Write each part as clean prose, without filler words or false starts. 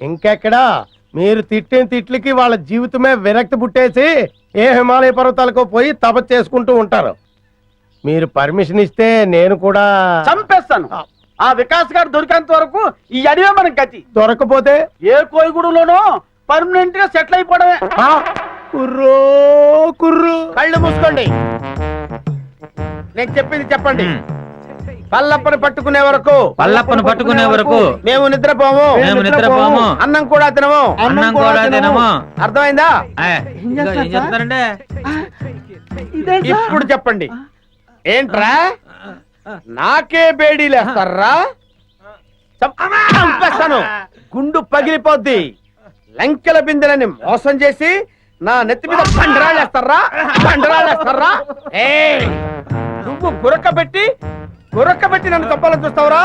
ఇంకెక్కడా మీరు తిట్టిన తిట్లకి వాళ్ళ జీవితమే విరక్తి పుట్టేసి ఏ హిమాలయ పర్వతాలకు పోయి తపస్సు చేసుకుంటూ ఉంటారు. మీరు పర్మిషన్ ఇస్తే నేను కూడా చంపేస్తాను. ఆ వికాస్ గారు దొరికేంత వరకు ఈ అడివే మనం గతి. దొరకపోతే ఏ కోయిగూడులోనో పర్మనెంట్ గా సెటిల్ అయిపోవడమే. కుర్రో కుర్రు కళ్ళు మూసుకోండి. నేను చెప్పింది చెప్పండి. పల్లప్పని పట్టుకునే వరకు మేము నిద్రపోము. అన్నం కూడా తినము. అర్థమైందా? ఇప్పుడు చెప్పండి. ఏంట్రా నాకే బేడీలేస్తారా? చంపేస్తాను. గుండు పగిలిపోద్ది. లంకెల బిందెలని మోసం చేసి నా నెత్తి మీద బండరాళ్ళేస్తారా? నువ్వు గురకబెట్టి నన్ను చంపాలని చూస్తావురా?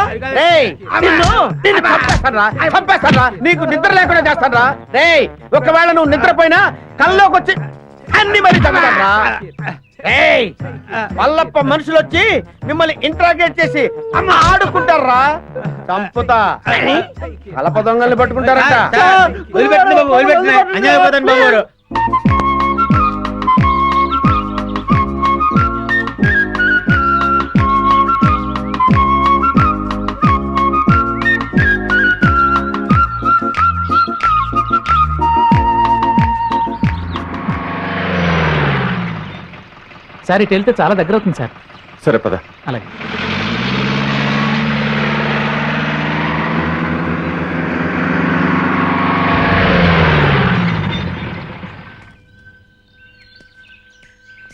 చంపేస్తారా? నీకు నిద్ర లేకుండా చేస్తారా? ఒకవేళ నువ్వు నిద్రపోయినా కల్లోకి వచ్చి అన్ని మరి చంపుతారా? పల్లప్ప మనుషులు వచ్చి మిమ్మల్ని ఇంట్రాగేట్ చేసి ఆడుకుంటారా? చంపుతా. కలప దొంగల్ని పట్టుకుంటారట. సార్ ఇటు వెళ్తే చాలా దగ్గర అవుతుంది సార్. సరే పద. అలాగే.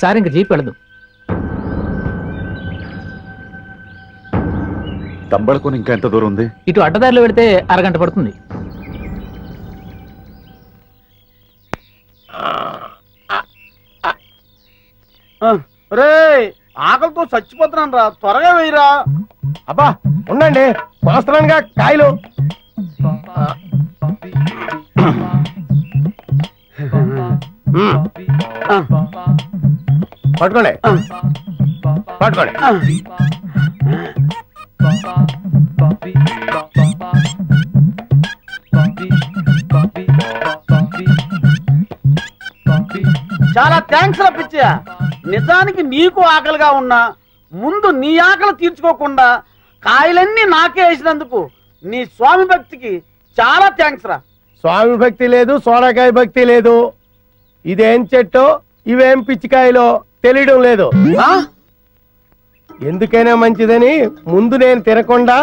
సార్ ఇంక జీప్ వెళ్ళదు. తంబళకొని ఇంకా ఎంత దూరం ఉంది? ఇటు అడ్డదారిలో వెళితే అరగంట పడుతుంది. ఆకలితో చచ్చిపోతున్నాను రా, త్వరగా వేయరా. అబ్బా ఉండండి, కోస్తున్నానుగా కాయలు. పట్టుకోండి. చాలా థ్యాంక్స్ రా పిచ్చయ్య. నిజానికి నీకు ఆకలిగా ఉన్నా ముందు నీ ఆకలి తీర్చుకోకుండా కాయలన్నీ నాకే వేసినందుకు నీ స్వామి భక్తికి చాలా థ్యాంక్స్ రా. స్వామి భక్తి లేదు, సోరకాయ భక్తి లేదు. ఇదేం చెట్టో ఇవేం పిచ్చికాయలో తెలియడం లేదు. ఎందుకైనా మంచిదని ముందు నేను తినకుండా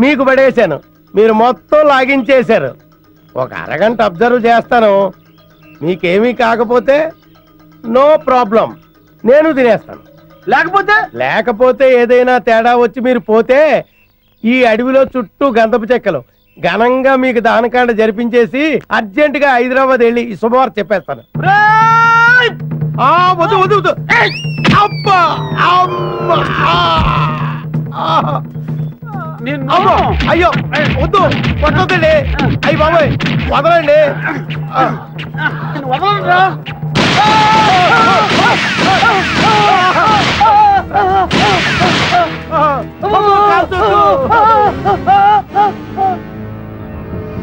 మీకు పడేశాను. మీరు మొత్తం లాగించేశారు. ఒక అరగంట అబ్జర్వ్ చేస్తాను. మీకేమీ కాకపోతే నో ప్రాబ్లం, నేను తినేస్తాను. లేకపోతే ఏదైనా తేడా వచ్చి మీరు పోతే ఈ అడవిలో చుట్టూ గంధపు చెక్కలు ఘనంగా మీకు దానకాండ జరిపించేసి అర్జెంటుగా హైదరాబాద్ వెళ్ళి ఈ శుభవార్త చెప్పేస్తాను. అయ్యో వద్దు, కొట్టొద్దండి. అయ్యి బాబోయ్ వదలండి.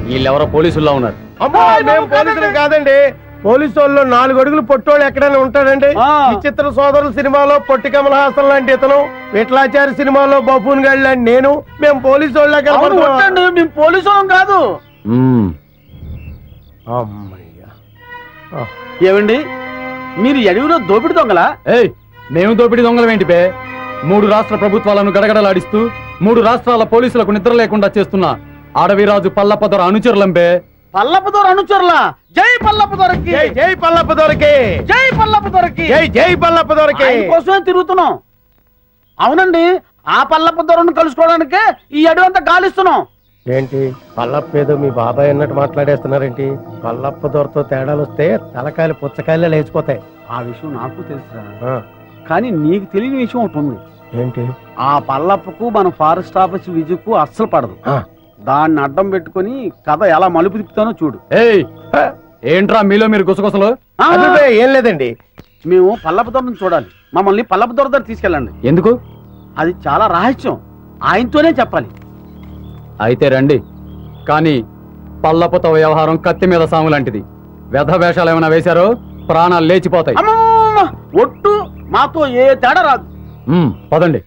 వీళ్ళెవరో పోలీసుల్లో ఉన్నారు. అమ్మా మేము పోలీసులు కాదండి. పోలీసు వాళ్ళు 4 అడుగులు పొట్టోళ్ళు ఎక్కడైనా ఉంటాడండి. విచిత్ర సోదరుల సినిమాలో పొట్టి కమల్ హాసన్ లాంటి ఇతను, విఠలాచారి సినిమాలో బఫూన్ గాడి లాంటి నేను, మేము పోలీసు వాళ్ళ. మేము పోలీసు వాళ్ళం కాదు. ఏమండి మీరు అడవిలో దోపిడి దొంగలా? మేము దోపిడి దొంగలం ఏంటి పే? 3 రాష్ట్ర ప్రభుత్వాలను గడగడలాడిస్తూ 3 రాష్ట్రాల పోలీసులకు నిద్ర లేకుండా చేస్తున్న అడవిరాజు పల్లప్పదొర అనుచరులంపే. పల్లప్పదొర అనుచరులా? జై పల్లప్పదొరకి, జై పల్లప్పదొరకి, జై పల్లప్పదొరకి, జై పల్లప్పదొరకి కోసమే తిరుగుతున్నాం. అవునండి, ఆ పల్లప్పదొరను కలుసుకోవడానికే ఈ అడవంతా గాలిస్తున్నాం. ఏంటి పల్లప్ప ఏదో మీ బాబాయ్ అన్నట్టు మాట్లాడేస్తున్నారేంటి? పల్లప్ప దొరతో తేడాలు వస్తే తలకాయలు పుచ్చకాయలే లేచిపోతాయి. ఆ విషయం నాకు తెలుసురా, కానీ నీకు తెలియని విషయం ఒకటి ఉంది. ఏంటి? ఆ పల్లప్పకు మన ఫారెస్ట్ ఆఫీస్ విజుకు అస్సలు పడదు. దాన్ని అడ్డం పెట్టుకొని కథ ఎలా మలుపు తిప్పుతానో చూడు. ఏయ్ ఏంట్రా మీలో మీరు గుసగుసలు? ఆ, అభిప్రాయం ఏం లేదండి. మేము పల్లపుదొరను చూడాలి. మమ్మల్ని పల్లపుదొర దగ్గర తీసుకెళ్ళండి. ఎందుకు? అది చాలా రహస్యం, ఆయనతోనే చెప్పాలి. అయితే రండి. కానీ పల్లపుతో వ్యవహారం కత్తి మీద సాము లాంటిది. వ్యధ వేషాలు ఏమైనా వేశారో ప్రాణాలు లేచిపోతాయి. అమ్మమ్మ ఒట్టు మాతో ఏ తేడా రాదు. పదండి.